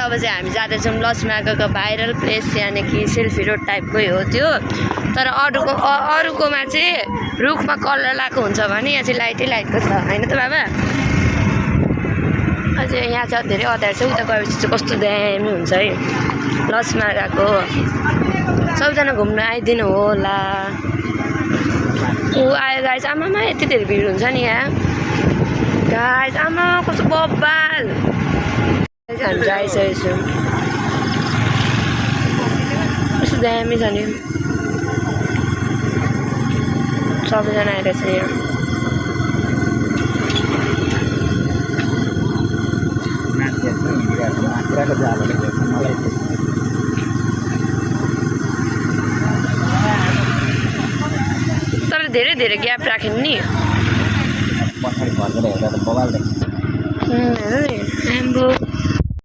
अब चाहिँ हामी जाँदैछौँ लसमार्गको भाइरल प्लेस यानि कि सेल्फी रोड टाइपकै हो त्यो। तर अरूकोमा चाहिँ रुखमा कलर लगाएको हुन्छ भने यहाँ चाहिँ लाइटको छ होइन त बाबा। अझै यहाँ चाहिँ धेरै अँध्यारो छ। उता गएपछि चाहिँ कस्तो दामी हुन्छ है लसमार्गको। सबैजना घुम्न आइदिनु होला। आयो गाइस, आमामा यति धेरै भिड हुन्छ नि यहाँ गाइस। आमा कस्तो बब्बाल हामी आइसकेको छौँ। कस्तो दामी छ नि सबैजना आइरहेछ यहाँ। तर धेरै ग्याप राख्यो नि। हेर्नु नि हाम्रो